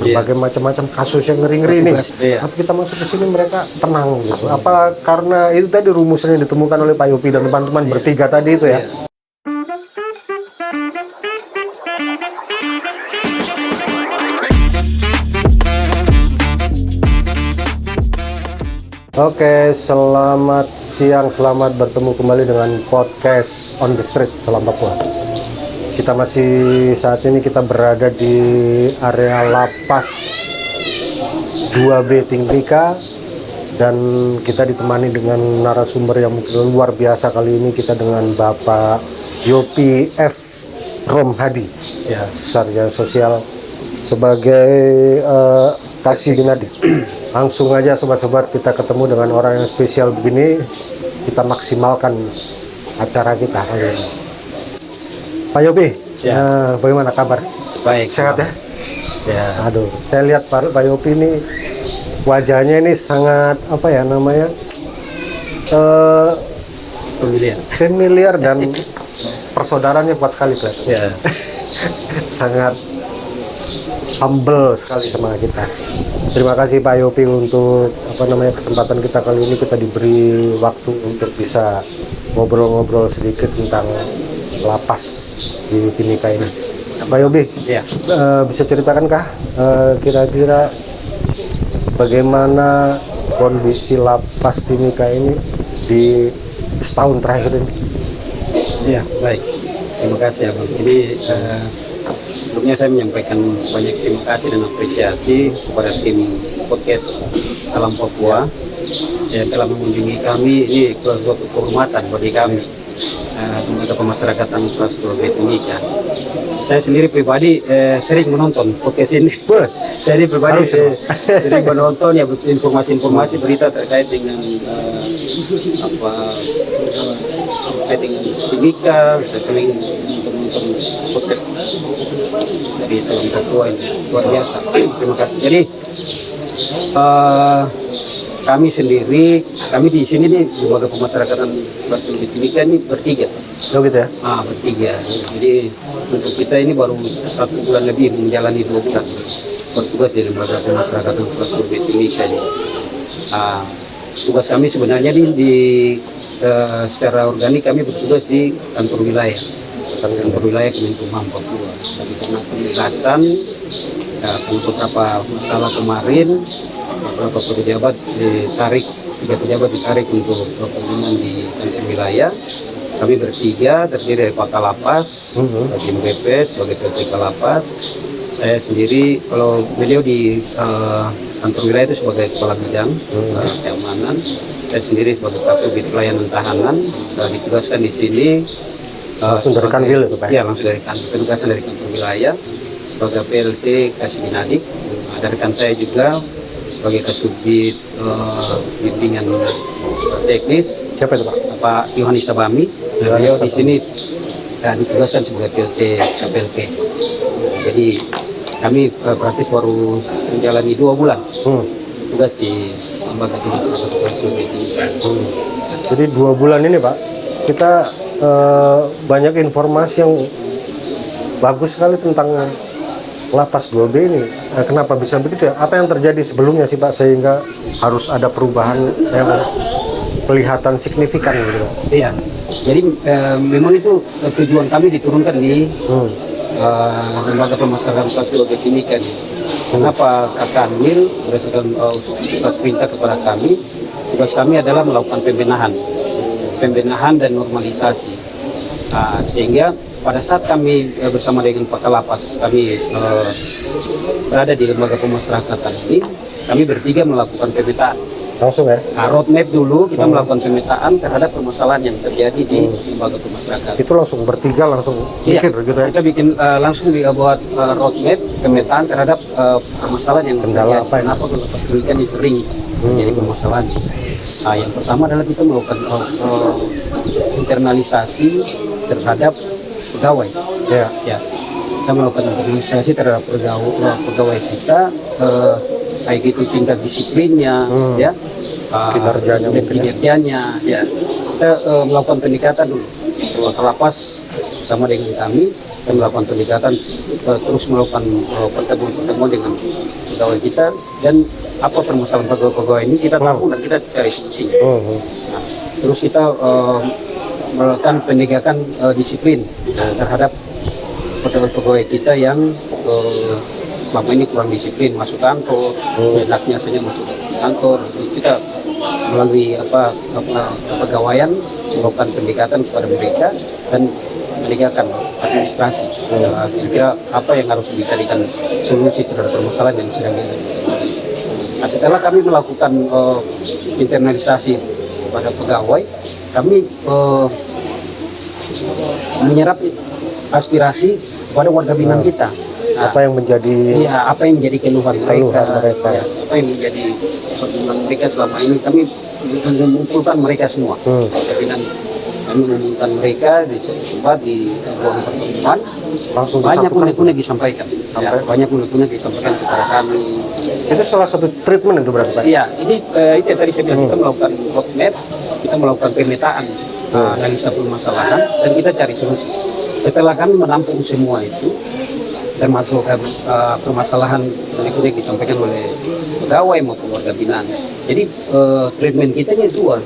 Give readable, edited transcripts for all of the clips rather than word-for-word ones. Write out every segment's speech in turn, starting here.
berbagai macam-macam kasus yang ngeri-ngeri nih. Tapi kita masuk ke sini mereka tenang gitu. Apa karena itu tadi rumusnya yang ditemukan oleh Pak Yopi dan teman-teman bertiga tadi itu ya? Oke, selamat siang, selamat bertemu kembali dengan podcast On The Street Selam Papua. Kita masih saat ini kita berada di area lapas 2B Timika dan kita ditemani dengan narasumber yang luar biasa. Kali ini kita dengan Bapak Yopi F. Romhadi, ya, sarjana sosial sebagai kasih binadi. Langsung aja sobat-sobat, kita ketemu dengan orang yang spesial begini, kita maksimalkan acara kita kali ini. Pak Yopi, ya. Bagaimana kabar? Baik, sehat ya? Ya. Aduh, saya lihat Pak Yopi ini wajahnya ini sangat apa ya namanya, familiar dan persaudaranya kuat sekali kelihatan. Ya. Sangat humble sekali sama kita. Terima kasih Pak Yopi untuk kesempatan kita kali ini, kita diberi waktu untuk bisa ngobrol-ngobrol sedikit tentang lapas di Timika ini. Pak Yopi, ya. Bisa ceritakan kah kira-kira bagaimana kondisi lapas Timika ini di setahun terakhir ini? Ya, baik. Terima kasih Abang. Jadi sebelumnya saya menyampaikan banyak terima kasih dan apresiasi kepada tim podcast Salam Papua yang telah mengunjungi kami. Ini suatu kehormatan bagi kami, lembaga pemasyarakatan kelas 2B Timika. Saya sendiri pribadi sering menonton podcast ini. Jadi pribadi sering menonton ya, informasi-informasi berita terkait dengan terkait dengan Timika. Saya sering menonton podcast dari Salam Papua ini, luar biasa. Terima kasih. Jadi kami di sini nih lembaga pemasyarakatan kelas 2B Timika ini bertiga. Oh gitu ya? Bertiga. Jadi untuk kita ini baru 1 bulan lebih menjalani 2 bulan bertugas di lembaga pemasyarakatan kelas 2B Timika ini. Tugas kami sebenarnya secara organik kami bertugas di kantor wilayah Kemenkumham Papua. Tapi karena penjelasan beberapa masalah kemarin, beberapa pejabat ditarik untuk pengumuman di kantor wilayah. Kami bertiga terdiri dari Pak Kalapas, Tim BP sebagai PT Kalapas. Saya sendiri, kalau beliau di kantor wilayah itu sebagai kepala bidang keamanan. Saya sendiri sebagai Kasubit pelayanan tahanan, ditugaskan di sini langsung dari Kanwil itu Pak? Iya, langsung dari penugasan dari kantor wilayah sebagai PLT Kasih Binadik. Ada rekan saya juga sebagai Kasubit bimbingan teknis. Siapa itu Pak? Pak Yohanis Sabami. Beliau di sini ditugaskan sebagai PLT. Jadi kami praktis baru menjalani 2 bulan tugas di lembaga pemasyarakatan kelas 2B Timika. Jadi 2 bulan ini Pak, kita banyak informasi yang bagus sekali tentang lapas 2B ini. Kenapa bisa begitu ya? Apa yang terjadi sebelumnya sih Pak sehingga harus ada perubahan yang kelihatan signifikan gitu? Iya. Jadi memang itu tujuan kami diturunkan di lembaga pemasyarakatan kelas 2B Timika. Kenapa Kanwil berdasarkan perintah kepada kami, tugas kami adalah melakukan pembenahan dan normalisasi. Sehingga pada saat kami bersama dengan Pak Kalapas, kami berada di lembaga pemasyarakatan ini, kami bertiga melakukan pemetaan. Langsung ya? Roadmap dulu, kita melakukan pemetaan terhadap permasalahan yang terjadi di lembaga pemasyarakatan. Itu langsung bertiga langsung bikin gitu ya? Kita bikin langsung buat roadmap, pemetaan terhadap permasalahan yang terjadi. Kenapa lapas Timika ini sering menjadi permasalahan? Yang pertama adalah kita melakukan internalisasi terhadap pegawai. Ya. Kita melakukan internalisasi terhadap pegawai kita, baik itu tingkat disiplinnya, ya, kinerjanya, ya. Kita melakukan peningkatan dulu. Pak Lapas bersama dengan kami kita melakukan pendekatan, terus melakukan pertemuan dengan pegawai kita, dan apa permasalahan pegawai ini kita tahu dan kita cari solusinya. Nah, terus kita melakukan penegakan disiplin terhadap pegawai kita yang selama ini kurang disiplin masuk kantor, enaknya saja masuk kantor. Kita melalui kepegawaian melakukan pendekatan kepada mereka dan menegakkan administrasi. Kira-kira apa yang harus dicarikan solusi terhadap permasalahan yang sedang kita. Nah, setelah kami melakukan internalisasi pada pegawai, kami menyerap aspirasi kepada warga binaan kita. Nah, apa yang menjadi apa yang menjadi keluhan mereka, ya. Apa yang menjadi pertemuan mereka selama ini, kami mengumpulkan mereka semua. Kami mengumpulkan mereka di suatu tempat di ruang pertemuan, langsung banyak unek-unek disampaikan. Banyak unek-unek disampaikan kepada kami. Itu salah satu treatment itu berarti Pak? Iya, ini itu yang tadi saya bilang, kita melakukan roadmap, kita melakukan pemetaan analisa permasalahan dan kita cari solusi. Setelah kami menampung semua itu, termasuk permasalahan yang disampaikan oleh pegawai maupun warga binaan. Jadi treatment kita ini dua.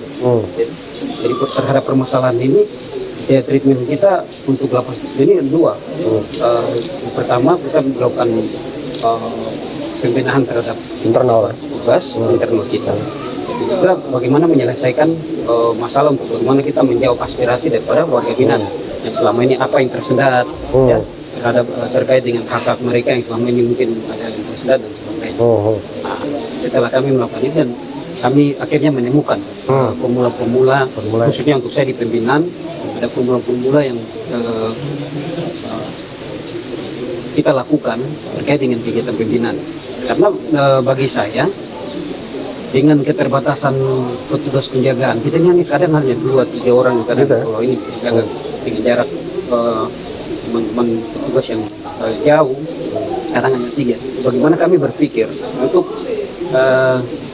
Jadi terhadap permasalahan ini, treatment kita untuk lapas ini dua. Pertama kita melakukan pembenahan terhadap internal tugas internal kita. Juga bagaimana menyelesaikan masalah untuk bagaimana kita menjawab aspirasi daripada warga binaan yang selama ini apa yang tersendat ya, terkait dengan hak-hak mereka yang selama ini mungkin ada yang tersendat dan sebagainya. Nah, setelah kami melakukan itu dan kami akhirnya menemukan formula-formula khususnya untuk saya di pembinaan, ada formula-formula yang kita lakukan terkait dengan kegiatan pembinaan. Karena bagi saya dengan keterbatasan petugas penjagaan, kita hanya kadang hanya 2-3 orang, kadang kalau ini jaga dengan jarak teman-teman petugas yang jauh, kadang hanya 3. Bagaimana kami berpikir untuk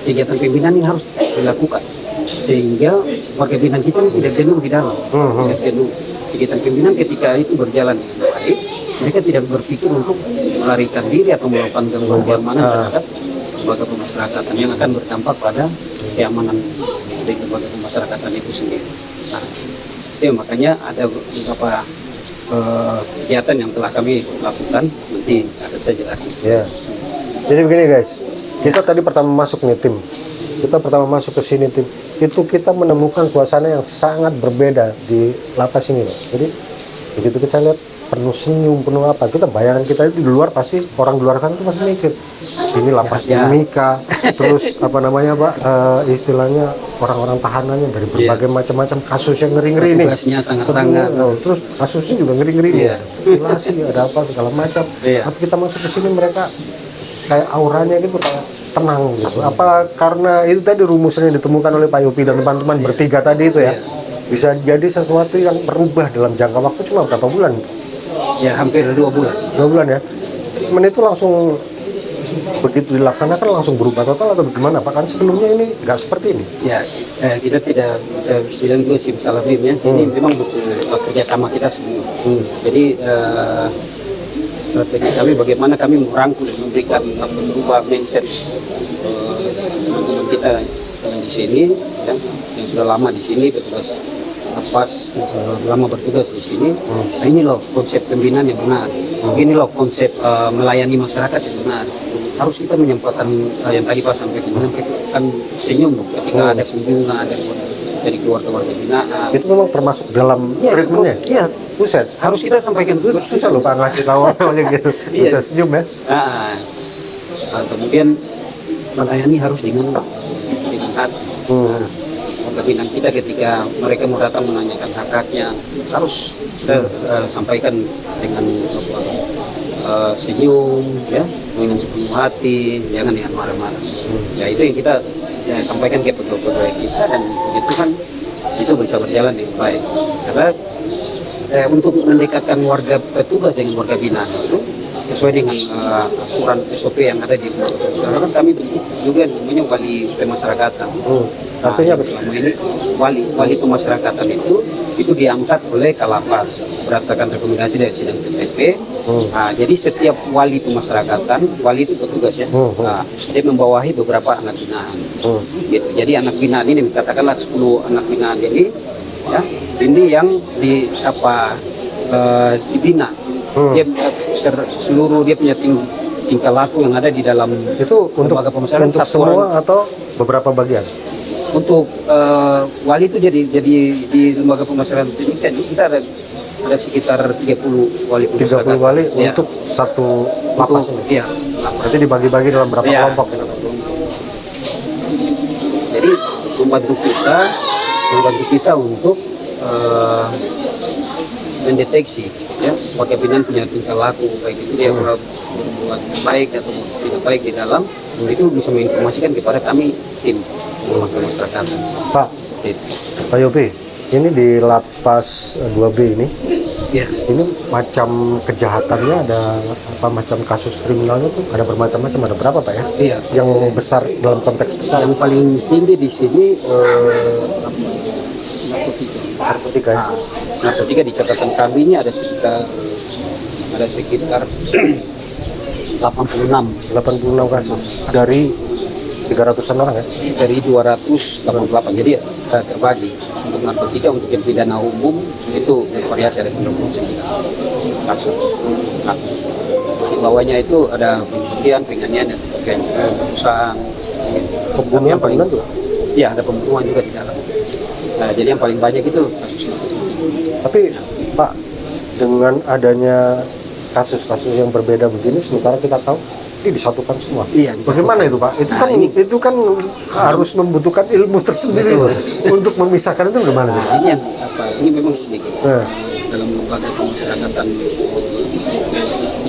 kegiatan pembinaan ini harus dilakukan sehingga warga binaan kita tidak jenuh di dalam. Tidak jenuh. Kegiatan pembinaan ketika itu berjalan dengan baik, mereka tidak berpikir untuk melarikan diri atau melakukan gangguan keamanan terhadap lembaga pemasyarakatan yang akan berdampak pada keamanan dari lembaga pemasyarakatan itu sendiri. Nah, itu makanya ada beberapa kegiatan yang telah kami lakukan, nanti akan saya jelaskan. Ya. Jadi begini guys, kita tadi pertama masuk nih tim, kita pertama masuk ke sini tim, itu kita menemukan suasana yang sangat berbeda di lapas ini loh. Jadi begitu kita lihat penuh senyum, penuh apa, kita bayangan kita itu di luar pasti orang di luar sana tuh masih mikir ini lapas Mimika, terus apa namanya Pak, istilahnya orang-orang tahanannya dari berbagai macam-macam kasus yang ngeri-ngeri nih. Tugasnya sangat-sangat. Terus kasusnya juga ngeri-ngeri nih. Mutilasi ada apa segala macam. Tapi kita masuk ke sini mereka kayak auranya gitu kayak tenang gitu. Apa karena itu tadi rumusnya ditemukan oleh Pak Yopi dan teman-teman bertiga tadi itu ya. Bisa jadi sesuatu yang berubah dalam jangka waktu cuma berapa bulan? Ya hampir 2 bulan. 2 bulan ya. Itu langsung begitu dilaksanakan langsung berubah total atau bagaimana Pak? Kan sebelumnya ini nggak seperti ini. Ya, kita tidak bisa bilang itu simsalabim ya. Ini memang butuh kerjasama kita semua. Jadi strategi kami bagaimana kami merangkul dan memberikan merubah mindset teman-teman kita yang di sini ya, yang sudah lama di sini petugas lapas yang sudah lama bertugas di sini. Nah, ini loh konsep pembinaan yang benar. Ini loh konsep melayani masyarakat yang benar. Harus kita menyampaikan yang tadi Pak sampaikan, menyampaikan senyum ketika ada kunjungan dari keluarga-warga binaan. Itu memang termasuk dalam treatmentnya? Iya, buset. Harus kita sampaikan itu. Susah loh Pak ngasih tahu namanya gitu. Bisa senyum ya. Kemudian melayani harus dengan hati. Warga binaan kita ketika mereka mau datang menanyakan hak-haknya harus kita sampaikan dengan senyum ya, dengan sepenuh hati, jangan dengan marah-marah. Ya itu yang kita sampaikan ke pegawai kita dan itu kan itu bisa berjalan dengan baik. Karena untuk mendekatkan warga petugas dengan warga binaan itu sesuai dengan aturan SOP yang ada di karena kan kami bentuk juga namanya wali pemasyarakatan. Artinya apa? Selama ini wali pemasyarakatan itu diangkat oleh Kalapas berdasarkan rekomendasi dari sidang TPP. Nah, jadi setiap wali pemasyarakatan, wali itu petugas ya, dia membawahi beberapa anak binaan. Gitu. Jadi anak binaan ini katakanlah 10 anak binaan ini, ya, ini yang dibina. Dia seluruh dia punya tingkah laku yang ada di dalam Itu untuk lembaga pemasyarakatan untuk satu semua orang. atau beberapa bagian? Untuk wali itu jadi di lembaga pemasyarakatan ini kan kita ada sekitar 30 wali 30 wali ya, untuk satu lapas ini. Iya. Berarti dibagi-bagi dalam berapa Iya. kelompok? Jadi membantu kita untuk mendeteksi ya warga binaan punya tingkah laku baik itu dia berbuat baik atau tidak baik di dalam, itu bisa menginformasikan kepada kami tim masyarakat. Pak Yopi, ini di lapas 2B ini, Ya, ini macam kejahatannya ada apa, macam kasus kriminalnya tuh ada bermacam-macam, ada berapa Pak ya? iya. Yang besar dalam konteks besar Yang paling tinggi di sini narkotika. narkotika ya? Narkotika di catatan kami ini ada sekitar 86 86 kasus dari 300-an orang ya? dari 288. Jadi terbagi untuk narkotika, untuk yang pidana umum itu bervariasi ada 99 kasus. Nah, di bawahnya itu ada pencurian, penganiayaan dan sebagainya, perusahaan, Pembunuhan yang paling pernah tuh? ya ada pembunuhan juga di dalam. Nah, jadi yang paling banyak itu kasus narkotika. Tapi Pak, dengan adanya kasus-kasus yang berbeda begini, sementara kita tahu ini disatukan semua. Iya, Bagaimana itu Pak? Itu Nah, kan ini- itu kan harus membutuhkan ilmu tersendiri untuk memisahkan itu gimana sih? Nah, ini yang ini memang unik Nah, dalam lembaga pemasyarakatan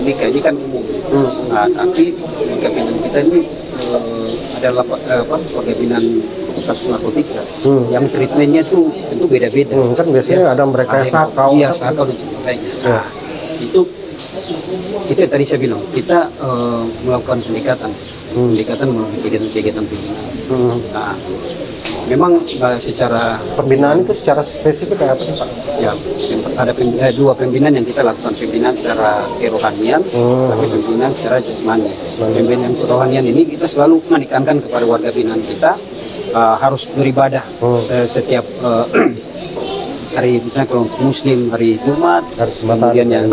ini kan umum. Nah, tapi lembaga binaan kita ini ada lembaga binaan kasus narkotika yang treatmentnya tuh tentu beda-beda. kan biasanya ada mereka yang sakau. Iya, sakau dan sebagainya. Nah, itu yang tadi saya bilang, kita melakukan pendekatan melalui kegiatan-kegiatan pembinaan. Nah, memang secara Pembinaan itu secara spesifik kayak apa sih Pak? ya ada dua pembinaan yang kita lakukan, pembinaan secara kerohanian, tapi pembinaan secara jasmani. Pembinaan kerohanian ini kita selalu menekankan kepada warga binaan kita harus beribadah setiap hari, misalnya kalau untuk Muslim hari Jumat, Hari Jumat, kemudian yang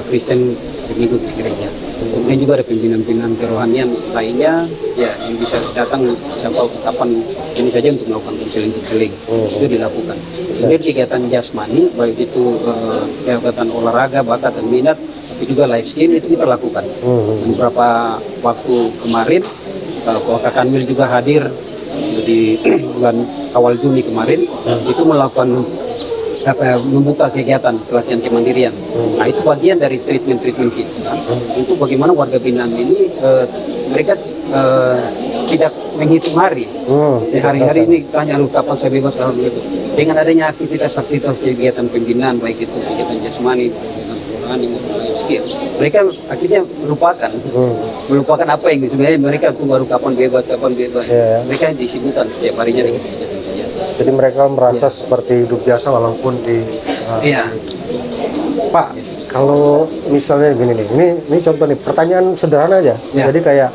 Kristen minggu di gereja. Kemudian juga ada pimpinan-pimpinan kerohanian lainnya ya yang bisa datang siapa kapan ini saja untuk melakukan konseling itu dilakukan. Kemudian kegiatan jasmani baik itu kegiatan olahraga, bakat dan minat, tapi juga life skill itu kita lakukan. Beberapa waktu kemarin Pak Kanwil juga hadir di bulan awal Juni kemarin itu melakukan membuka kegiatan pelatihan kemandirian. Nah, itu bagian dari treatment kita untuk bagaimana warga binaan ini mereka tidak menghitung hari. Di hari-hari ini tanya lu kapan saya bebas kalau begitu. Dengan adanya aktivitas kegiatan pembinaan baik itu kegiatan jasmani, kegiatan rohani maupun life skill, mereka akhirnya melupakan apa yang sebenarnya mereka tuh baru kapan bebas. Yeah. Mereka disibukkan setiap harinya dengan kegiatan. Jadi mereka merasa seperti hidup biasa walaupun di Iya. Pak, kalau misalnya gini nih, ini contoh nih, pertanyaan sederhana aja. Ya. Jadi kayak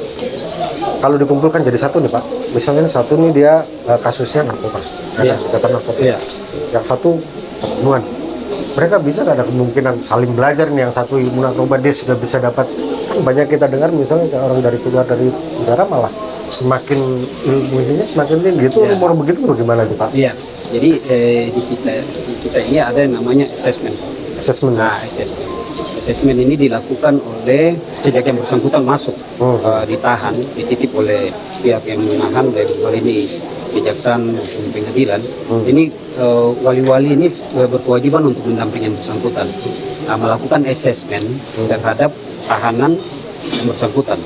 kalau dikumpulkan jadi satu nih Pak, misalnya satu nih dia kasusnya narkoba, Iya. kejahatan narkoba. Iya. Yang satu pembunuhan. Mereka bisa nggak ada kemungkinan saling belajar nih, yang satu ilmu narkoba dia sudah bisa dapat. Kan banyak kita dengar misalnya orang dari keluar dari negara malah semakin ilmunya semakin tinggi. Itu Ya. umur begitu gimana sih Pak? Iya. Jadi di kita ini ada yang namanya assessment. Assessment. Nah, assessment ini dilakukan oleh sejak yang bersangkutan masuk ditahan, dititip oleh pihak yang menahan dari hal ini kejaksaan maupun pengadilan. Ini wali-wali ini berkewajiban untuk mendampingi yang bersangkutan, melakukan assessment terhadap tahanan yang bersangkutan.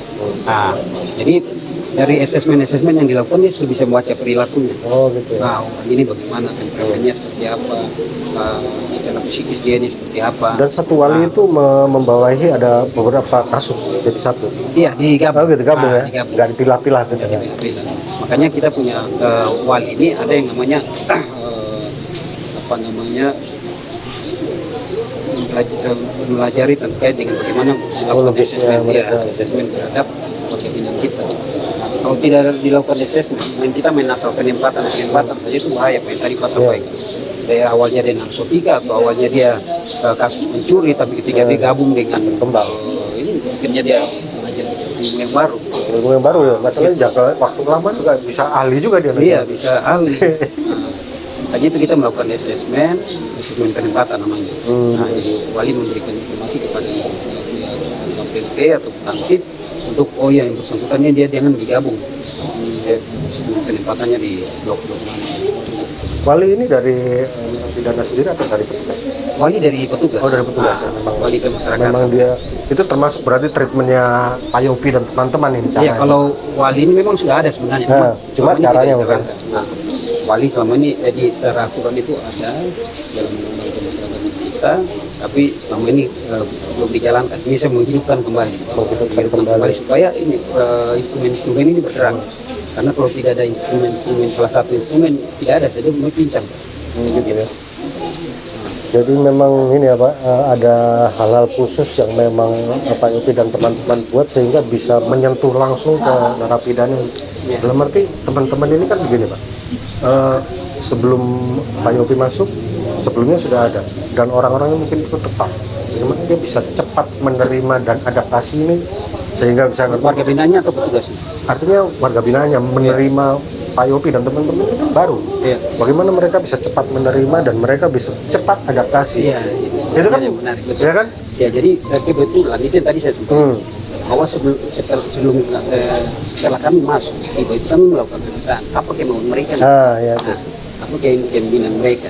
Nah, jadi dari asesmen yang dilakukan dia sudah bisa membaca perilakunya. Oh gitu ya. Nah, orang ini bagaimana, temperamennya seperti apa, secara psikis dia ini seperti apa. Dan satu wali itu membawahi ada beberapa kasus jadi satu. Iya, digabung. Oh gitu, gabung ya. Digabung. Nggak dipilah-pilah gitu ya. Dipilah-pilah. Makanya kita punya wali ini ada yang namanya apa namanya melajari terkait dengan bagaimana melakukan asesmen terhadap warga binaan kita. Nah, kalau tidak dilakukan asesmen, kita main asal penempatan saja itu bahaya. Yang tadi Pak sampaikan. Dari awalnya dia narkotika atau awalnya dia kasus mencuri, tapi ketika dia gabung dengan Kembang. ini akhirnya dia belajar ilmu yang baru. Ilmu yang baru ya. Masalahnya jangka waktu lama juga bisa ahli juga dia. Iya, bisa ahli. Tadi itu kita melakukan asesmen penempatan namanya. Nah, jadi wali memberikan informasi kepada PLT atau Tantip untuk yang bersangkutannya dia jangan digabung. Penempatannya di blok-blok mana. Wali ini dari pidana sendiri atau dari petugas? Wali dari petugas. Oh dari petugas. Memang wali ke masyarakat. Memang dia itu termasuk berarti treatmentnya Pak Yopi dan teman-teman ini. Iya, kalau wali ini memang sudah ada sebenarnya. Cuma caranya bukan. Nah, wali selama ini jadi secara aturan itu ada dalam undang-undang kemasyarakatan kita, tapi selama ini belum dijalankan. Ini saya menghidupkan kembali, supaya ini instrumen-instrumen ini bergerak. Karena kalau tidak ada instrumen, salah satu instrumen tidak ada saja mulai pincang. Gitu ya. Jadi memang ini ya Pak, ada hal-hal khusus yang memang Pak Yopi dan teman-teman buat sehingga bisa menyentuh langsung ke narapidana. Dalam arti teman-teman ini kan begini Pak, sebelum Pak Yopi masuk, sebelumnya sudah ada, dan orang-orang yang mungkin itu tepat, gimana dia bisa cepat menerima dan adaptasi ini sehingga bisa warga binanya atau petugas? Artinya warga binanya menerima Pak Yopi dan teman-teman itu baru. Iya. Bagaimana mereka bisa cepat menerima dan mereka bisa cepat adaptasi. Iya. Itu kan menarik. Ya kan? Ya jadi kebetulan itu yang tadi saya sampaikan. Bahwa setelah kami masuk, itu kami melakukan pemetaan. Apa kemauan mereka? Ya. Apa keinginan mereka?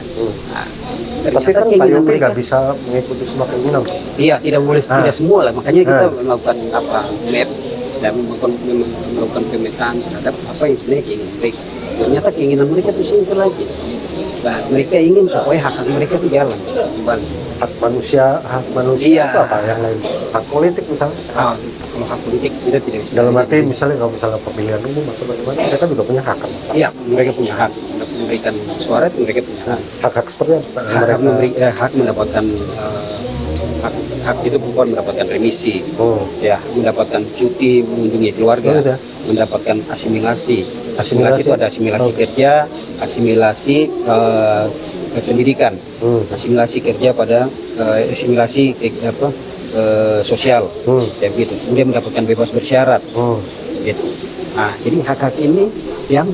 Tapi kan Pak Yopi nggak bisa mengikuti semua keinginan. Iya, tidak boleh tidak semua lah. Makanya kita melakukan map dan melakukan pemetaan terhadap apa yang sebenarnya keinginan mereka. Ternyata keinginan mereka itu simpel lagi. Nah, mereka ingin supaya hak mereka itu jalan kembali. Hak manusia itu apa yang lain? Hak politik misalnya. Kalau hak politik kita tidak bisa. Dalam arti misalnya kalau misalnya pemilihan umum atau bagaimana, mereka juga punya hak kan? Iya, mereka punya hak. Memberikan suara itu mereka punya hak. Hak seperti apa? Hak mendapatkan hak itu bukan mendapatkan remisi, ya mendapatkan cuti mengunjungi keluarga, mendapatkan asimilasi itu ada asimilasi kerja, asimilasi pendidikan, asimilasi kerja pada asimilasi sosial, ya gitu. Kemudian mendapatkan bebas bersyarat, gitu. Nah, jadi hak-hak ini yang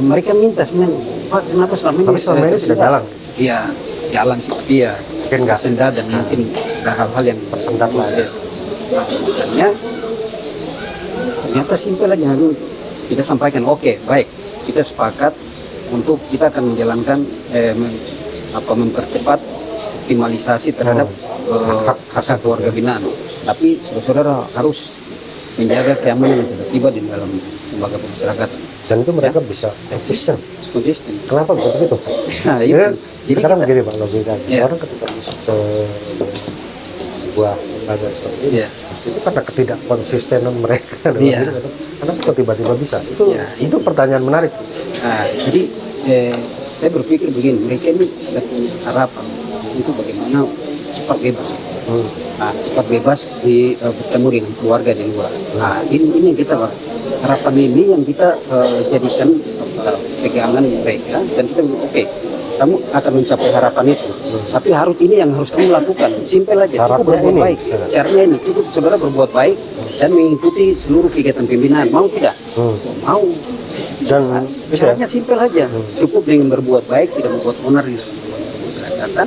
mereka minta sebenarnya, Pak, kenapa selama ini sudah jalan? Iya, jalan sih, tapi ya mungkin nggak sendat dan mungkin ada hal-hal yang tersendat lah. Makanya ternyata simpel aja kita sampaikan, oke, baik, kita sepakat untuk kita akan menjalankan mempercepat optimalisasi terhadap hak warga binaan. Tapi saudara harus menjaga keamanan yang tiba di dalam lembaga pemasyarakatan. Dan itu mereka bisa konsisten. Kenapa bisa begitu? Nah, itu. Jadi sekarang begini Pak logikanya. Orang ketika masuk ke sebuah lembaga seperti ini, itu karena ketidakkonsistenan mereka. Kenapa kok tiba-tiba bisa? Itu pertanyaan menarik. Nah, jadi saya berpikir begini, mereka ini punya harapan untuk bagaimana cepat bebas. Cepat bebas bertemu dengan keluarga di luar. Nah, ini yang kita harapan ini yang kita jadikan pegangan mereka, dan kita oke, kamu akan mencapai harapan itu. Tapi ini yang harus kamu lakukan. Simpel aja. Cukup berbuat baik. Syaratnya ini cukup saudara berbuat baik dan mengikuti seluruh kegiatan pembinaan. Mau tidak? Mau. Dan syaratnya simpel aja. Cukup dengan berbuat baik, tidak membuat onar di dalam masyarakatan,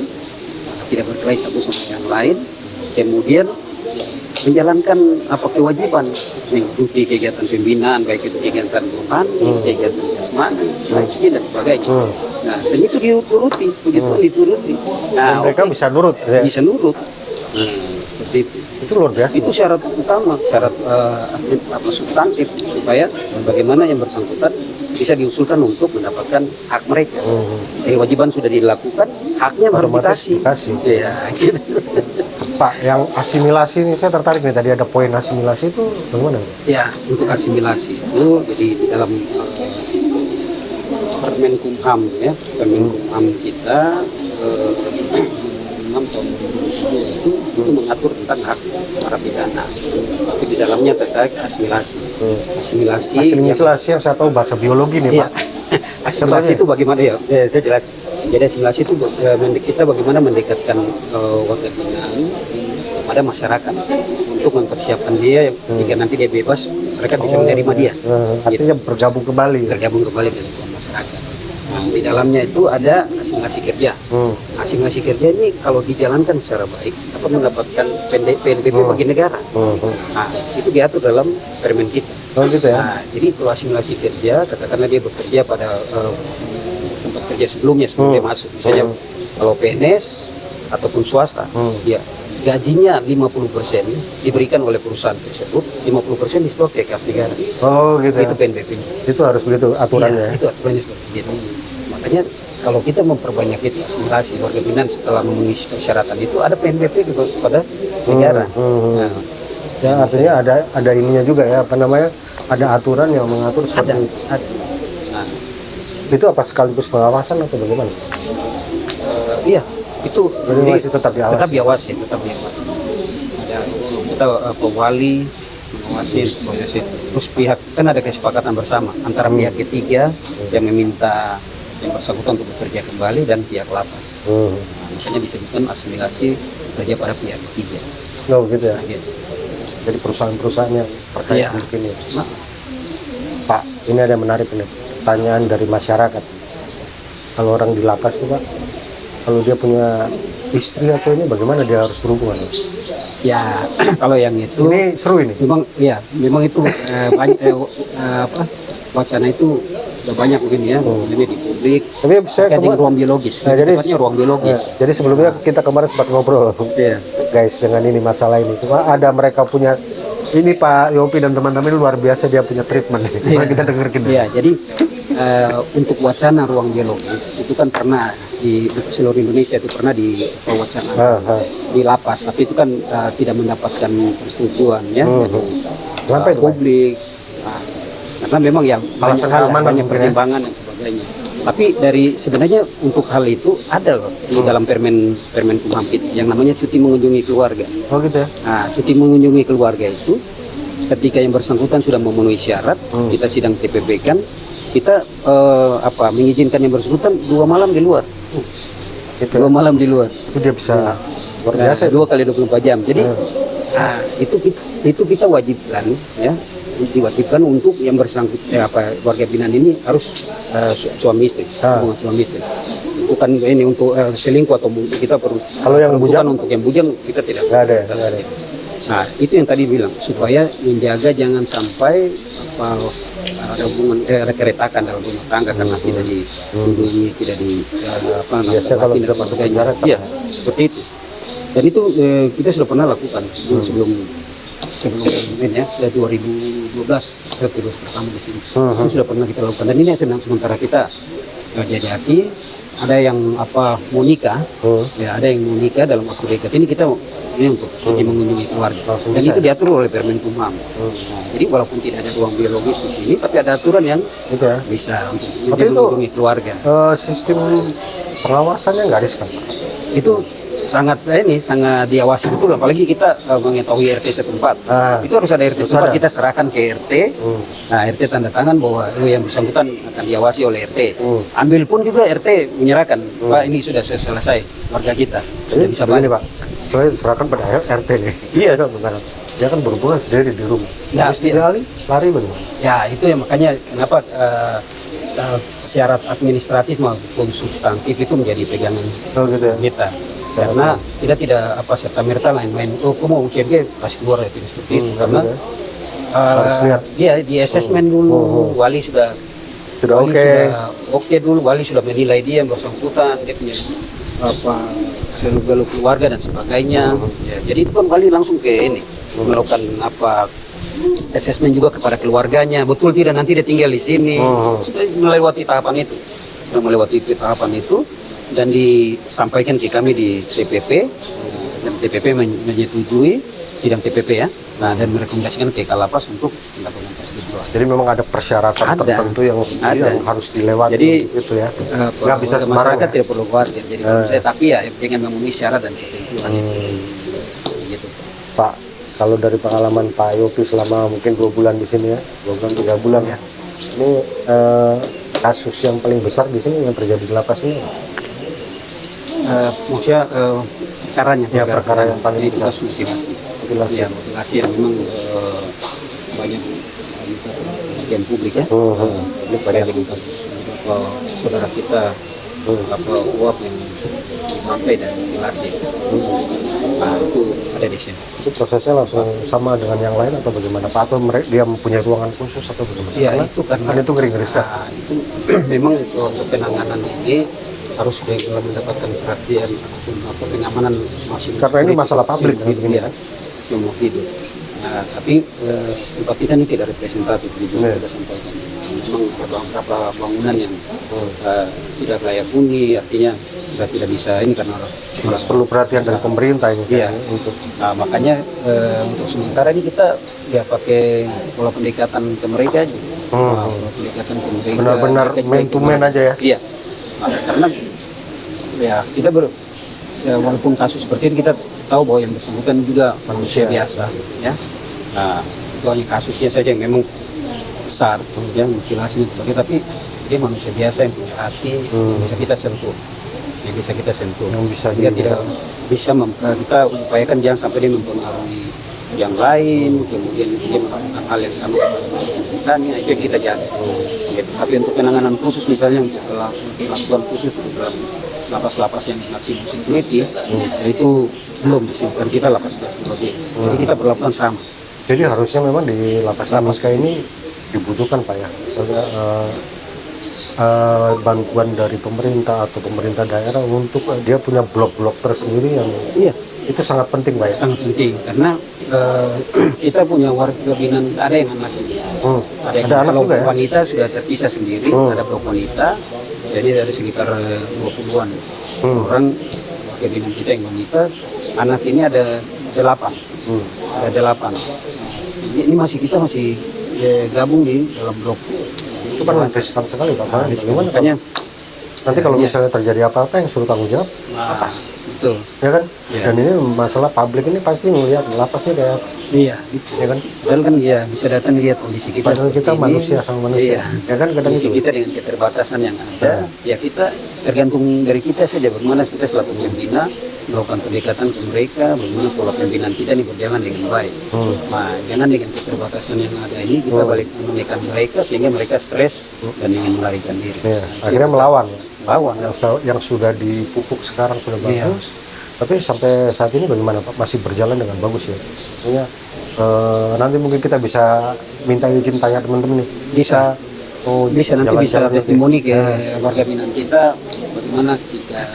tidak berkelahi satu sama yang lain. Kemudian menjalankan kewajiban mengikuti kegiatan pembinaan, baik itu kegiatan rohani, kegiatan jasmani, lainnya dan sebagainya. Nah, dan itu dituruti, begitu dituruti. Nah, mereka bisa nurut, bisa nurut. Seperti itu. Itu luar biasa. Itu syarat utama, syarat substantif supaya bagaimana yang bersangkutan bisa diusulkan untuk mendapatkan hak mereka. Kewajiban sudah dilakukan, haknya baru Otomatis dikasih. dikasih. Iya, gitu. Pak, yang asimilasi ini saya tertarik nih, tadi ada poin asimilasi itu bagaimana? Ya, untuk asimilasi itu jadi di dalam Permenkumham ya, Permenkumham kita 6 tahun 2022 itu mengatur tentang hak narapidana. Tapi di dalamnya terkait asimilasi. Asimilasi yang saya tahu bahasa biologi nih, Iya. Pak. Asimilasi itu bagaimana ya? Saya jelas. Jadi asimilasi itu kita bagaimana mendekatkan warga binaan kepada masyarakat untuk mempersiapkan dia jika nanti dia bebas, masyarakat bisa menerima dia. Artinya bergabung kembali. Bergabung kembali ke dalam masyarakat. Nah, di dalamnya itu ada asimilasi kerja. Asimilasi kerja ini kalau dijalankan secara baik dapat mendapatkan PNBP bagi negara. Nah, itu diatur dalam permen kita. Oh gitu ya. Nah, jadi kalau asimilasi kerja, katakanlah dia bekerja pada tempat kerja sebelum dia masuk, misalnya kalau PNS ataupun swasta, ya gajinya 50% diberikan oleh perusahaan tersebut, 50% disetor ke kas negara. Oh gitu. Itu Ya. PNBP. Itu harus begitu aturannya. Iya, itu aturannya seperti itu. Makanya kalau kita memperbanyak itu asimilasi warga binaan setelah memenuhi persyaratan itu ada PNBP kepada negara. Nah, Ya, artinya ada ininya juga ya, apa namanya? Ada aturan yang mengatur seperti ada. itu. Nah, Itu apa sekaligus pengawasan atau bagaimana? iya, itu Jadi masih tetap diawasi. Tetap diawasi. Ada kita pewali mengawasi. Terus pihak kan ada kesepakatan bersama antara pihak ketiga yang meminta yang bersangkutan untuk bekerja kembali dan pihak lapas. Nah, makanya disebutkan asimilasi kerja pada pihak ketiga. Oh gitu ya. Nah, gitu. Jadi perusahaan-perusahaan yang terkait Iya. mungkin ya. Nah, Pak, ini ada yang menarik nih. Pertanyaan dari masyarakat. Kalau orang di lapas tuh Pak, kalau dia punya istri atau ini bagaimana dia harus berhubungan? ya kalau yang itu Ini seru ini. memang itu banyak wacana itu sudah banyak begini ya, ini di publik. Tapi saya Terkait dengan ruang biologis. Nah, jadi Tepatnya ruang biologis. jadi sebelumnya kita kemarin sempat ngobrol, Iya. guys, dengan ini masalah ini. Cuma ada mereka punya ini Pak Yopi dan teman-teman luar biasa, dia punya treatment. Mari kita dengarkan. Iya, jadi untuk wacana ruang biologis itu kan pernah di seluruh Indonesia itu pernah diwacanakan di lapas, tapi itu kan tidak mendapatkan persetujuan ya Kenapa itu, Pak? publik. Nah, karena memang ya banyak Alasan hal, keamanan banyak mungkin ya. pertimbangan dan sebagainya. Tapi dari sebenarnya untuk hal itu ada loh di dalam Permenkumham yang namanya cuti mengunjungi keluarga. Oh gitu ya. Nah, cuti mengunjungi keluarga itu ketika yang bersangkutan sudah memenuhi syarat, kita sidang TPP kan, kita mengizinkan yang bersangkutan 2 malam di luar. Gitu. 2 malam di luar. Itu dia bisa luar biasa. 2 kali 24 jam. Jadi itu kita wajibkan ya, diwajibkan untuk yang bersangkutan warga binaan ini harus suami istri, hubungan suami istri. Bukan ini untuk selingkuh atau kita perlu. Kalau yang bujang? Untuk yang bujang kita tidak. Nggak ada ya? Nggak ada. Nah, itu yang tadi bilang supaya menjaga jangan sampai ada hubungan keretakan dalam rumah tangga karena tidak dilindungi, tidak Biasanya kalau tidak masuk penjara, iya, seperti itu. Dan itu kita sudah pernah lakukan sebelum ini ya, 2012 virus pertama di sini. Itu sudah pernah kita lakukan. Dan ini yang sedang sementara kita jajaki. Ada yang mau nikah, ya ada yang mau nikah dalam waktu dekat ini kita ini untuk mengunjungi keluarga. Dan itu diatur oleh Permenkumham. Nah, jadi walaupun tidak ada ruang biologis di sini, tapi ada aturan yang Gitu ya. bisa untuk Tapi itu mengunjungi keluarga. Sistem pengawasannya nggak riskan. Itu sangat diawasi betul, apalagi kita mengetahui RT setempat. Itu harus ada RT setempat, kita serahkan ke RT. Nah, RT tanda tangan bahwa yang bersangkutan akan diawasi oleh RT. Ambil pun juga RT menyerahkan, Pak ini sudah selesai, warga kita sudah bisa balik. Pak. Soalnya serahkan pada RT nih. Iya, benar. Dia kan berhubungan sendiri di rumah. Ya, lari bagaimana? Ya, itu yang makanya kenapa syarat administratif maupun substantif itu menjadi pegangan gitu ya. kita. Karena kita tidak serta merta lain-lain. Kamu mau UCG kasih keluar itu seperti itu. Karena dia di asesmen dulu, wali sudah oke dulu, wali sudah menilai dia yang bersangkutan, dia punya seluk-beluk keluarga dan sebagainya. Ya, jadi itu kembali langsung ke ini melakukan apa assessment juga kepada keluarganya, betul tidak nanti dia tinggal di sini. Sudah melewati tahapan itu, dan disampaikan ke kami di TPP, dan TPP menyetujui sidang TPP ya. Nah, dan merekomendasikan ke Kalapas untuk melakukan persetujuan. Jadi memang ada persyaratan tertentu yang harus dilewati. Jadi itu ya, nggak bisa sembarangan. Masyarakat tidak perlu khawatir. Jadi tapi ya dengan memenuhi syarat dan ketentuan gitu. Pak, kalau dari pengalaman Pak Yopi selama mungkin 2 bulan di sini ya, 2 bulan 3 bulan ya, ini kasus yang paling besar di sini yang terjadi di lapas ini, maksudnya perkaranya ya perkara yang paling itu kasus mutilasi yang memang banyak bagian publik ya. Ini pada dengan kasus saudara kita uap yang dimantai dan mutilasi. Nah, itu ada di sini. Itu prosesnya langsung sama dengan yang lain atau bagaimana Pak? Atau dia mempunyai ruangan khusus atau bagaimana? Iya, itu karena itu ngeri-ngeri. Itu memang untuk penanganan ini harus mendapatkan perhatian ataupun pengamanan masing-masing. Karena ini masalah publik begini ya, semua hidup. Nah, tapi tempat kita ini tidak representatif, juga kita sampaikan. Memang beberapa bangunan yang tidak layak huni, artinya sudah tidak bisa ini karena sudah perlu perhatian dari pemerintah ini. Iya. Nah, makanya untuk sementara ini kita ya pakai pola pendekatan ke mereka aja. Pola pendekatan ke mereka. Benar-benar man to man aja ya. Iya. Nah, karena ya kita walaupun kasus seperti ini kita tahu bahwa yang bersangkutan juga manusia biasa ya. Nah, itu hanya kasusnya saja yang memang besar ya, mutilasi dan sebagainya, tapi dia manusia biasa yang punya hati, yang bisa kita sentuh, dia tidak bisa kita upayakan jangan sampai dia mempengaruhi yang lain, kemudian dia melakukan hal yang sama dan itu yang kita jaga. Tapi untuk penanganan khusus misalnya lakukan khusus untuk lapas-lapas yang maximum security, itu belum disebutkan kita lapas security. Jadi kita berlakukan sama. Jadi harusnya memang di lapas-lapas kayak ini dibutuhkan Pak ya, misalnya bantuan dari pemerintah atau pemerintah daerah untuk dia punya blok-blok tersendiri yang itu sangat penting Pak ya. Sangat penting karena kita punya warga binaan, ada yang anak, ada anak juga ya? Wanita sudah terpisah sendiri, ada blok wanita, jadi dari sekitar 20-an orang warga binaan kita yang wanita, anak ini ada 8, ada 8. Ini kita masih gabung di dalam blok. Itu kan riskan sekali Pak. Makanya nanti kalau misalnya terjadi apa-apa yang suruh tanggung jawab lapas. Betul. Ya kan? Dan ini masalah publik ini pasti ngelihat lapasnya kayak iya, gitu. Ya kan? Padahal kan ya bisa datang lihat kondisi kita. Padahal kita manusia sama manusia. Ya kan kadang kondisi kita dengan keterbatasan yang ada. Ya kita tergantung dari kita saja bagaimana kita selaku pembina melakukan pendekatan ke mereka, bagaimana pola pembinaan kita ini berjalan dengan baik. Nah, jangan dengan keterbatasan yang ada ini kita balik menekan mereka sehingga mereka stres dan ingin melarikan diri. Ya, akhirnya melawan. Yang sudah dipupuk sekarang sudah bagus. Tapi sampai saat ini bagaimana Pak? Masih berjalan dengan bagus ya? Artinya nanti mungkin kita bisa minta izin tanya teman-teman nih. Bisa nanti bisa testimoni ke warga binaan kita bagaimana kita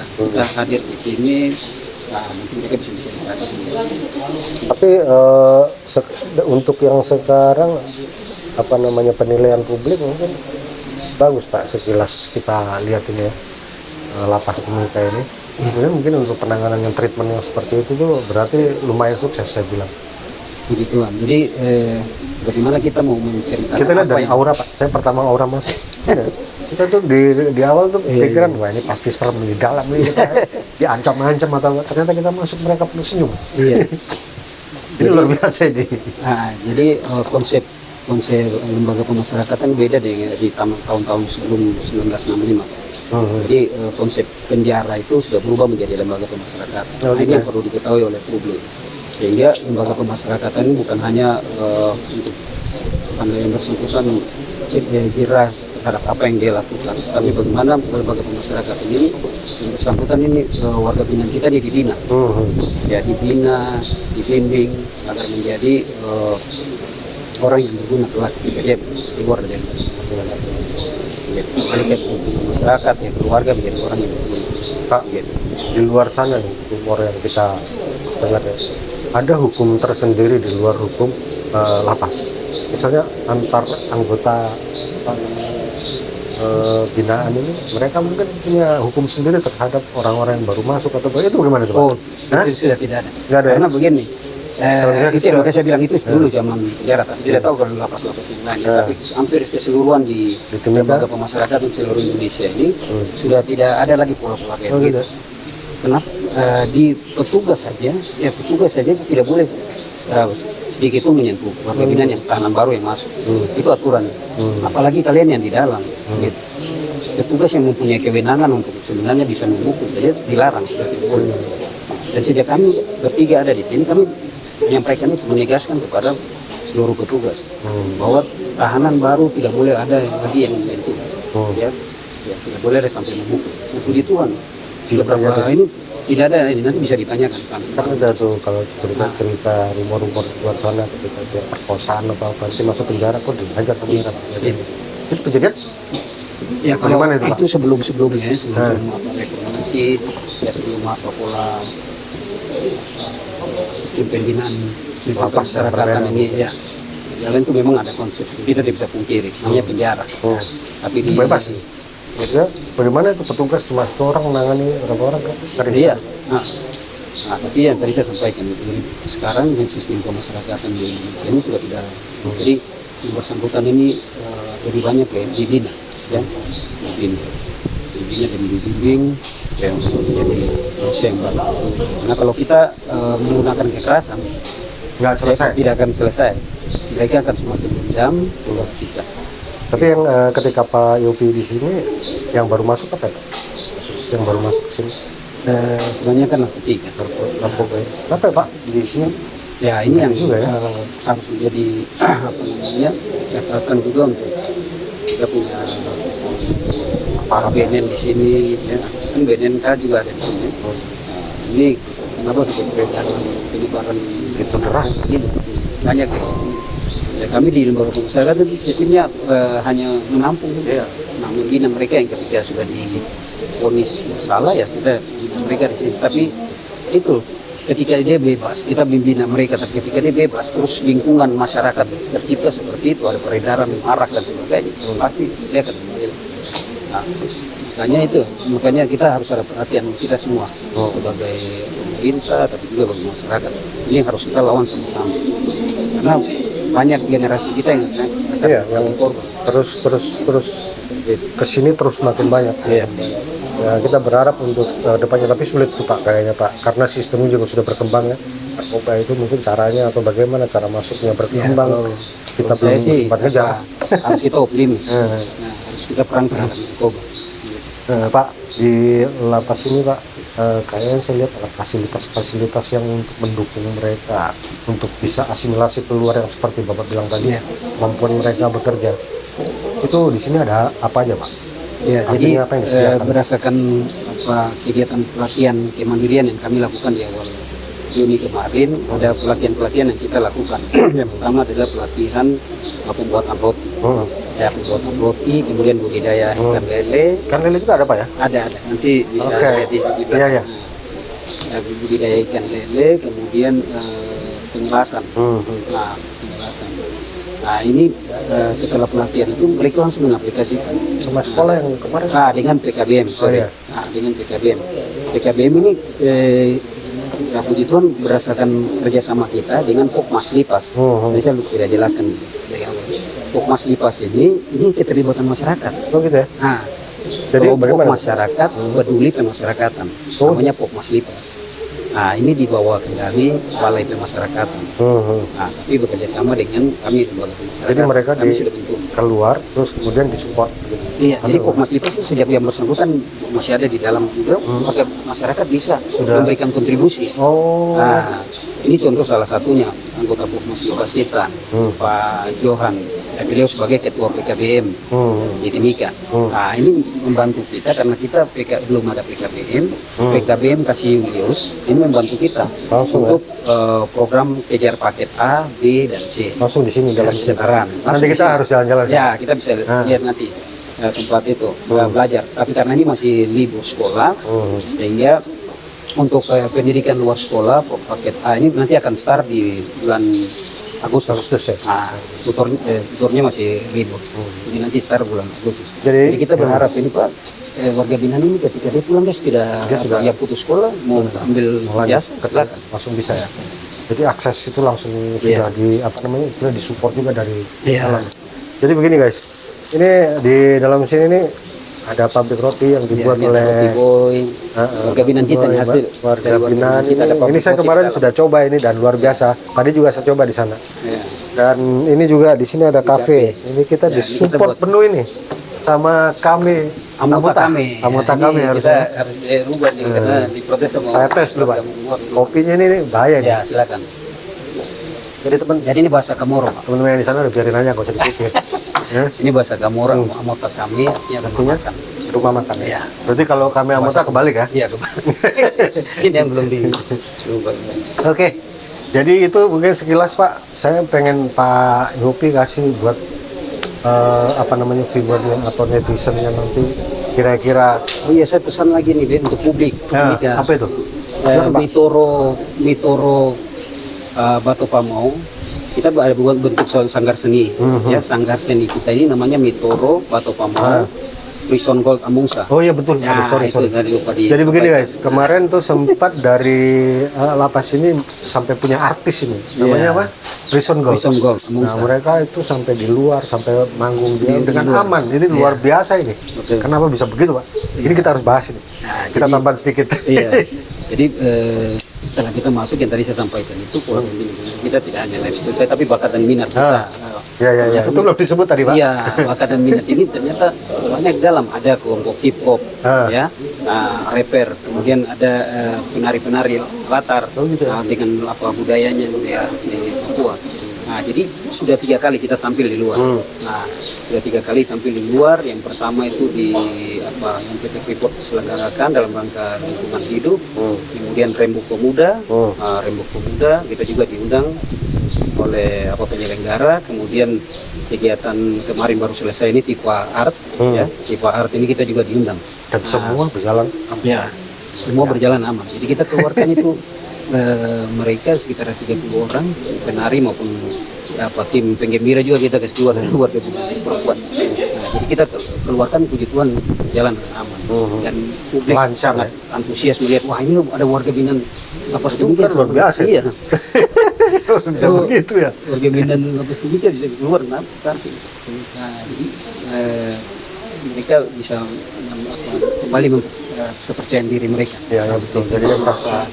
hadir di sini. Nah, mungkin mereka bisa menceritakan. Tapi untuk yang sekarang apa namanya penilaian publik mungkin bagus Pak, sekilas kita lihat ini ya, lapas ini kayak ini. Kemudian mungkin untuk penanganan yang treatment yang seperti itu tuh berarti lumayan sukses saya bilang. Begituan. Jadi bagaimana kita mau menceritakan? Kita lihat dari aura Pak. Saya pertama aura masuk. Kita tuh di awal tuh pikiran wah ini pasti serem di dalam nih kita diancam-ancam atau ternyata kita masuk mereka penuh senyum. Iya. Ini luar biasa ini. Nah, jadi konsep lembaga pemasyarakatan beda di tahun-tahun sebelum 1965. Jadi konsep penjara itu sudah berubah menjadi lembaga pemasyarakatan. Ini yang perlu diketahui oleh publik. Sehingga lembaga pemasyarakatan ini bukan hanya untuk yang bersangkutan jerah terhadap apa yang dia lakukan, tapi bagaimana lembaga pemasyarakatan ini yang bersangkutan ini warga binaan kita dibina, ya dibina, dibimbing agar menjadi orang yang berguna kelak ketika dia keluar dari masyarakat. Gitu. Mereka masyarakat ya keluarga menjadi orang yang berguna. Pak, di luar sana nih, umur yang kita dengar ya, ada hukum tersendiri di luar hukum lapas. Misalnya antar anggota binaan ini, mereka mungkin punya hukum sendiri terhadap orang-orang yang baru masuk atau itu bagaimana coba? Oh, itu sudah tidak ada. Nggak ada ya? Karena begini, itu yang makanya saya bilang itu dulu Ya. zaman penjara. Tapi tidak tahu kalau lapas-lapas yang lain. Ya. Tapi hampir keseluruhan di Timika? lembaga pemasyarakatan seluruh Indonesia ini sudah tidak ada lagi pola-pola kayak Oh, gitu. gitu. Kenapa? Di petugas saja, ya petugas saja itu tidak boleh sedikit pun menyentuh warga binaan yang tahanan baru yang masuk. Itu aturan. Apalagi kalian yang di dalam. Gitu. Petugas yang mempunyai kewenangan untuk sebenarnya bisa menghukum saja dilarang, sudah tidak boleh. Dan sejak kami bertiga ada di sini, kami menyampaikan itu, menegaskan kepada seluruh petugas bahwa tahanan baru tidak boleh ada lagi yang menyentuh. Ya, tidak boleh ada sampai menghukum. Puji Tuhan. Beberapa ini tidak ada, ini nanti bisa ditanyakan kan. Kan ada tuh kalau cerita rumor-rumor di luar sana ketika dia perkosaan atau apa nanti masuk penjara kok dihajar sama mereka. Itu kejadian? Ya kalau Bagaimana itu, Pak? itu sebelum-sebelumnya sebelum apa reformasi, ya sebelum apa pola pembinaan Lapas masyarakatan ini ya. Jalan itu memang ada konsep, kita tidak bisa pungkiri, namanya penjara. Tapi di Bebas sih. Maksudnya bagaimana itu petugas cuma satu orang menangani berapa orang kan? Iya. Nah, tapi yang tadi saya sampaikan itu sekarang di sistem pemasyarakatan di Indonesia ini sudah tidak. Jadi yang bersangkutan ini lebih banyak ya dibina, ya, dibina dan dibimbing yang menjadi manusia yang baru. Karena kalau kita menggunakan kekerasan, Nggak selesai. tidak akan selesai. Mereka akan semakin dendam keluar kita. Tapi yang ketika Pak Yopi di sini yang baru masuk apa ya, Pak? Kasus yang baru masuk ke sini Kebanyakan narkotika. narkoba. Apa ya, Pak di sini? Ya ini yang juga ya. harus menjadi apa namanya catatan juga untuk kita punya para BNN di sini ya. Kan BNNK juga ada di sini. Ini kenapa juga penyebaran Gitu deras. ini banyak ya. Ya, kami di lembaga pemasyarakatan itu sistemnya hanya menampung, nah, membina mereka yang ketika sudah divonis bersalah ya kita bina mereka di sini. Tapi itu ketika dia bebas, kita membina mereka. Tapi ketika dia bebas, terus lingkungan masyarakat tercipta seperti itu, ada peredaran arak dan sebagainya, pasti dia akan kembali. Nah, makanya kita harus ada perhatian kita semua sebagai pemerintah, tapi juga bagi masyarakat. Ini yang harus kita lawan sama-sama. Karena banyak generasi kita yang terus kesini terus makin banyak. Ya, kita berharap untuk depannya, tapi sulit tuh Pak kayaknya Pak, karena sistemnya juga sudah berkembang ya. Narkoba itu mungkin caranya atau bagaimana cara masuknya berkembang. Kita belum sempat ngejar. Harus kita optimis. Harus kita perang terhadap narkoba. Pak, di lapas ini Pak, kayaknya saya lihat ada fasilitas-fasilitas yang untuk mendukung mereka untuk bisa asimilasi keluar yang seperti Bapak bilang tadi, kemampuan mereka bekerja. Itu di sini ada apa aja Pak? Ya, jadi berdasarkan kegiatan pelatihan kemandirian yang kami lakukan di awal Juni kemarin, ada pelatihan-pelatihan yang kita lakukan. Yang pertama adalah pelatihan pembuatan roti. Ya, pembuatan roti, kemudian budidaya ikan lele. Ikan lele juga ada Pak ya? Ada. Nanti bisa lihat di belakang. Iya. Budidaya ikan lele, kemudian pengelasan. Pengelasan. Nah, ini setelah pelatihan itu mereka langsung mengaplikasikan sama sekolah yang kemarin. Dengan PKBM. Dengan PKBM. PKBM ini puji Tuhan berdasarkan kerjasama kita dengan Pokmas Lipas. Jadi saya tidak jelaskan dari awal. Pokmas Lipas ini keterlibatan masyarakat. Oh gitu ya? Nah, jadi bagaimana? Masyarakat peduli pemasyarakatan. Namanya Pokmas Lipas. Nah, ini dibawa kendali Balai Pemasyarakatan. Nah, tapi bekerja sama dengan kami lembaga pemasyarakatan. Jadi mereka kami sudah bentuk keluar terus kemudian disupport. Iya, jadi Pokmas Lipas itu sejak yang bersangkutan masih ada di dalam juga, maka masyarakat bisa memberikan kontribusi. Nah, ini contoh salah satunya anggota Pokmas Lipas kita, Pak Johan beliau sebagai ketua PKBM di Timika. Nah, ini membantu kita karena kita belum ada PKBM. PKBM kasih Julius ini membantu kita Langsung untuk program kejar paket A, B, dan C. langsung di sini dalam sekitaran. Nanti kita harus jalan-jalan. Ya, kita bisa lihat nanti tempat itu belajar. Tapi karena ini masih libur sekolah, sehingga untuk pendidikan luar sekolah paket A ini nanti akan start di bulan Agustus ya. Nah, tutornya masih libur. Jadi nanti start bulan Agustus. Jadi kita berharap ini Pak, warga binaan ini ketika dia pulang dia sudah ya putus sekolah mau ambil jasa, silakan langsung bisa ya. Jadi akses itu langsung sudah di apa namanya istilah disupport juga dari dalam. Jadi begini guys, ini di dalam sini nih ada pabrik roti yang dibuat oleh warga binaan kita nih, hasil warga binaan ini saya kemarin sudah coba ini dan luar biasa. Tadi juga saya coba di sana. Dan ini juga di sini ada kafe. Ini kita disupport penuh ini sama kami. Anggota kami harus rubah nih karena diprotes sama saya tes dulu Pak. Kopinya ini bahaya nih. Ya, silakan. Jadi ini bahasa Kamoro, Pak. Teman-teman yang di sana udah biarin aja, gak usah dipikir. Ini bahasa Kamoro, Amota kami, ya artinya rumah makan. Ya. Berarti kalau kami Amota kebalik ya? Iya, kebalik. Ini yang belum dirubah. Oke. Jadi itu mungkin sekilas Pak. Saya pengen Pak Yopi kasih buat apa namanya viewernya atau netizennya nanti kira-kira. Oh iya, saya pesan lagi nih untuk publik. Apa itu? Mitoro Batu Pamau, kita ada buat bentuk sanggar seni. Ya, sanggar seni kita ini namanya Mitoro Batu Pamau, Prison Gold Amungsa. Oh iya betul. Ya, sorry. Jadi begini guys, kemarin tuh sempat dari lapas ini sampai punya artis ini, namanya apa? Prison Gold. Nah mereka itu sampai di luar, sampai manggung dengan aman. Ini luar biasa ini. Kenapa bisa begitu Pak? Ini kita harus bahas ini. Nah, kita tambah sedikit. Iya. Jadi setelah kita masuk yang tadi saya sampaikan itu kita tidak hanya live studio tapi bakat dan minat kita. Ya. Itu belum disebut tadi Pak. Iya, bakat dan minat ini ternyata banyak dalam, ada kelompok hip hop, ya, rapper, kemudian ada penari-penari latar dengan apa budaya di Papua. Nah, jadi sudah 3 kali kita tampil di luar. Nah, sudah 3 kali tampil di luar. Yang pertama itu di yang PT Freeport selenggarakan dalam rangka lingkungan hidup. Kemudian Rembuk Pemuda, Rembuk Pemuda kita juga diundang oleh penyelenggara. Kemudian kegiatan kemarin baru selesai ini Tifa Art, ya. Tifa Art ini kita juga diundang. Dan semua berjalan aman. Ya, semua berjalan aman. Jadi kita keluarkan itu mereka sekitar 30 orang penari maupun tim penggembira juga kita kasih keluar dari luar perempuan. Nah, jadi kita keluarkan puji Tuhan jalan aman dan publik sangat antusias melihat wah ini ada warga binaan lapas demikian luar biasa. Iya. Bisa begitu ya. Warga binaan lapas demikian bisa keluar nanti. Nah, jadi mereka bisa kembali kepercayaan diri mereka. Ya betul. Jadi merasa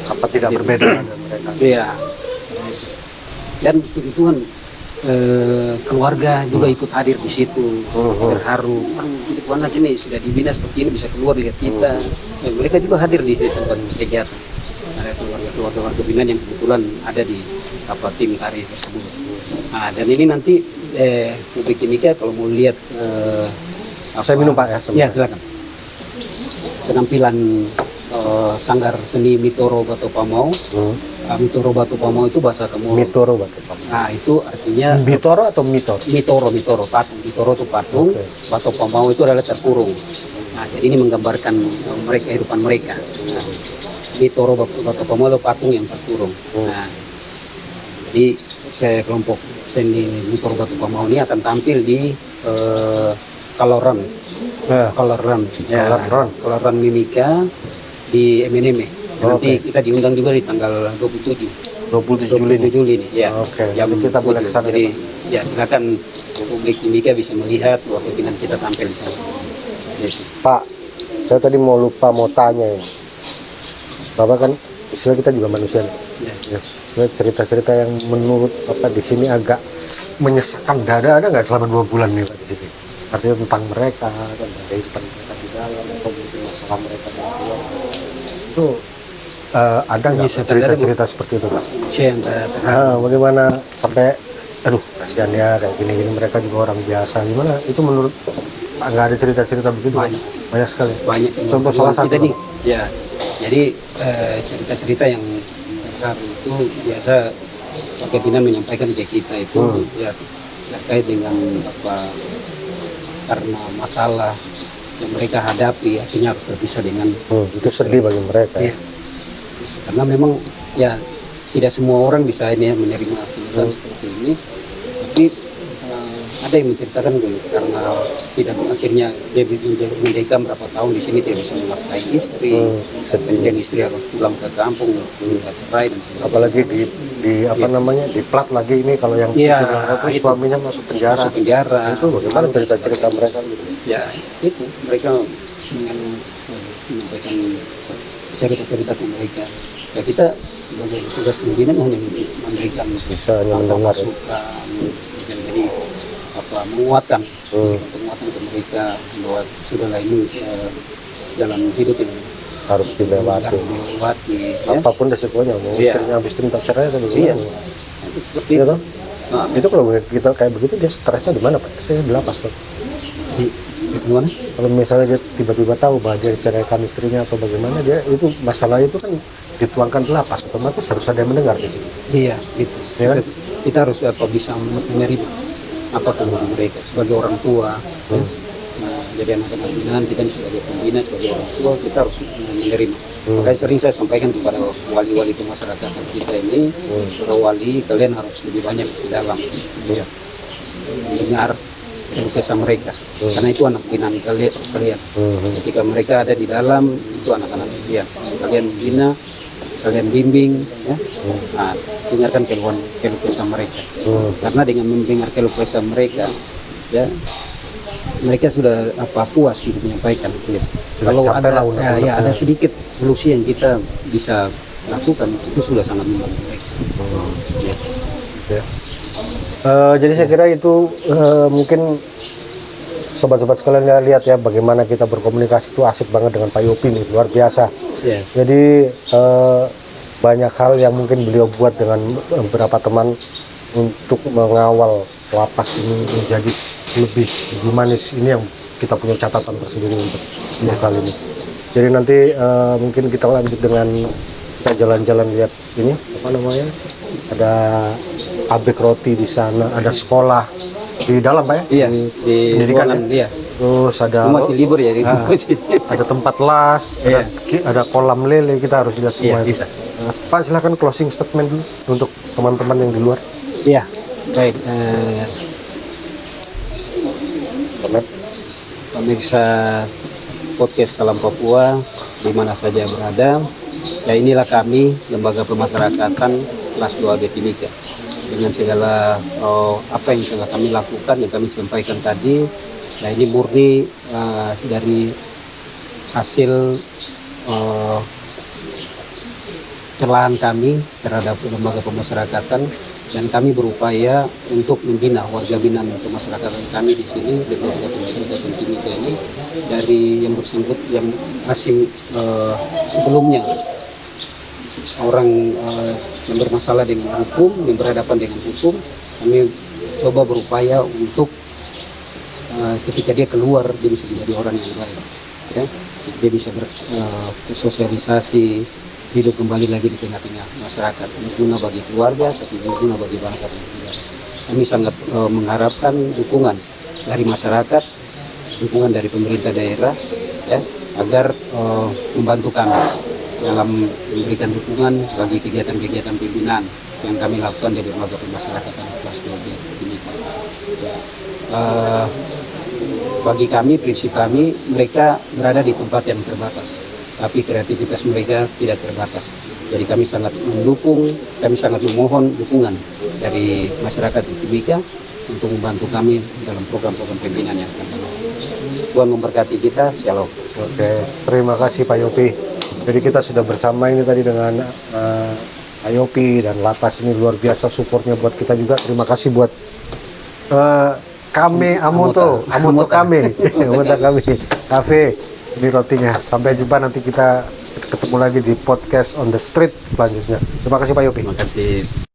apa tidak berbeda dengan mereka. Iya. Dan puji Tuhan keluarga juga ikut hadir di situ, terharu. Puji Tuhan lagi nih sudah dibina seperti ini bisa keluar lihat kita. Mereka juga hadir di situ tempat kegiatan. Ada keluarga warga binaan yang kebetulan ada di tim tari tersebut. Nah, dan ini nanti publik Timika kalau mau lihat saya minum Pak ya. Ya silakan. Penampilan sanggar seni Mitoro Batu Pamau. Mitoro Batu Pamau itu bahasa Kamoro. Mitoro Batu Pamau. Nah, itu artinya Mitoro atau Mitoro? Mitoro patung. Mitoro itu patung. Batu Pamau itu adalah terkurung. Nah, jadi ini menggambarkan mereka kehidupan mereka. Nah, Mitoro Batu Pamau itu patung yang terkurung. Nah, jadi kelompok seni Mitoro Batu Pamau ini akan tampil di Kaloran. Kaloran Mimika di MNM. Nanti kita diundang juga di tanggal 27 Juli ini. Ya. Ya kita boleh kesana. Jadi ya silakan publik Timika bisa melihat waktu kita tampil di sana. Pak, saya tadi lupa mau tanya ya. Bapak kan istilah kita juga manusia. Ya. Istilah cerita-cerita yang menurut Bapak di sini agak menyesakkan dada, ada nggak selama 2 bulan nih Pak di sini? Artinya tentang mereka, tentang kehidupan mereka di dalam, atau mungkin masalah mereka di luar. Itu ada nggak cerita-cerita seperti itu Pak? Bagaimana sampai aduh kasihan ya kayak gini-gini, mereka juga orang biasa. Gimana itu menurut nggak ada cerita-cerita begitu? Banyak sekali. Banyak Contoh salah satu kita nih ya, jadi cerita-cerita yang terbaru itu biasa Pak Kevina menyampaikan ke kita itu ya terkait dengan apa, karena masalah yang mereka hadapi akhirnya harus terpisah dengan itu sedih bagi mereka. ya, karena memang ya tidak semua orang bisa ini ya, menerima kenyataan seperti ini, tapi ada yang menceritakan dulu karena tidak, akhirnya dia mendekam berapa tahun di sini tidak bisa menafkahi istri, kemudian istri harus pulang ke kampung, minta cerai dan sebagainya. Apalagi di apa namanya, di plat lagi ini kalau yang itu suaminya masuk penjara. Itu bagaimana cerita-cerita mereka gitu? Ya itu mereka ingin menyampaikan cerita-cerita ke mereka. Ya kita sebagai tugas pimpinan hanya memberikan Bisa hanya mendengar. masukan, jadi apa, menguatkan ke mereka bahwa sudahlah ini dalam hidup ini harus dilewati. ya. Apapun resikonya, mau istrinya habis itu minta cerai atau gimana? Itu seperti Iya itu. toh? Itu kalau kita kayak begitu dia stresnya di mana Pak? Saya di lapas tuh. Gimana? Kalau misalnya dia tiba-tiba tahu bahwa dia diceraikan istrinya atau bagaimana, dia itu masalah itu kan dituangkan di lapas, otomatis harus ada yang mendengar di sini. Iya, itu. Ya kan? Kita harus bisa menerima apa keluhan mereka sebagai orang tua. Nah, jadi anak-anak binaan kita sebagai pembina, sebagai orang tua kita harus menerima. Makanya sering saya sampaikan kepada wali-wali kemasyarakatan kita ini, para wali kalian harus lebih banyak di dalam mendengar keluh kesah mereka, karena itu anak binaan kalian. Ketika mereka ada di dalam, itu anak-anak kalian bina, kalian bimbing, ya. Nah, dengarkan keluh kesah mereka, karena dengan mendengar keluh kesah mereka, ya mereka sudah puas untuk menyampaikan. Ya. Kalau ada ada sedikit solusi yang kita bisa lakukan, itu sudah sangat membantu mereka. Ya. Jadi saya kira itu mungkin sobat-sobat sekalian lihat ya bagaimana kita berkomunikasi itu asik banget dengan Pak Yopi nih, luar biasa. Jadi banyak hal yang mungkin beliau buat dengan beberapa teman untuk mengawal lapas ini menjadi lebih humanis. Ini yang kita punya catatan tersendiri untuk kali ini. Jadi nanti mungkin kita lanjut dengan kita jalan-jalan lihat ini apa namanya, ada pabrik roti di sana, ada sekolah di dalam Pak ya? Iya, di pendidikan ruangan, ya? Terus ada masih libur ya, ada tempat las, ada kolam lele, kita harus lihat semua itu. Pak silakan closing statement dulu untuk teman-teman yang di luar. Iya, baik. Pemirsa podcast Salam Papua di mana saja berada, ya inilah kami Lembaga Pemasyarakatan kelas 2B Timika dengan segala apa yang telah kami lakukan, yang kami sampaikan tadi. Nah, ini murni dari hasil celahan kami terhadap lembaga pemasyarakatan, dan kami berupaya untuk membina warga binaan pemasyarakatan kami di sini, lembaga pemasyarakatan Timika ini, dari yang bersangkut yang masih sebelumnya orang yang bermasalah dengan hukum, yang berhadapan dengan hukum, kami coba berupaya untuk ketika dia keluar dia bisa menjadi orang yang baik, ya. Dia bisa bersosialisasi, hidup kembali lagi di tengah-tengah masyarakat, berguna bagi keluarga tapi berguna bagi bangsa dan negara. Kami sangat mengharapkan dukungan dari masyarakat, dukungan dari pemerintah daerah, ya, agar membantu kami dalam memberikan dukungan bagi kegiatan-kegiatan pimpinan yang kami lakukan di lembaga pemasyarakatan kelas 2B ini. Bagi kami, prinsip kami, mereka berada di tempat yang terbatas, tapi kreativitas mereka tidak terbatas. Jadi kami sangat mendukung, kami sangat memohon dukungan dari masyarakat di Timika untuk membantu kami dalam program-program pimpinan yang akan datang. Tuhan memberkati kita. Shalom. Oke, terima kasih Pak Yopi. Jadi kita sudah bersama ini tadi dengan Pak Yopi dan Lapas, ini luar biasa supportnya buat kita juga. Terima kasih buat kami Amoto kami kafe ini rotinya. Sampai jumpa, nanti kita ketemu lagi di podcast on the street selanjutnya. Terima kasih Pak Yopi. Terima kasih.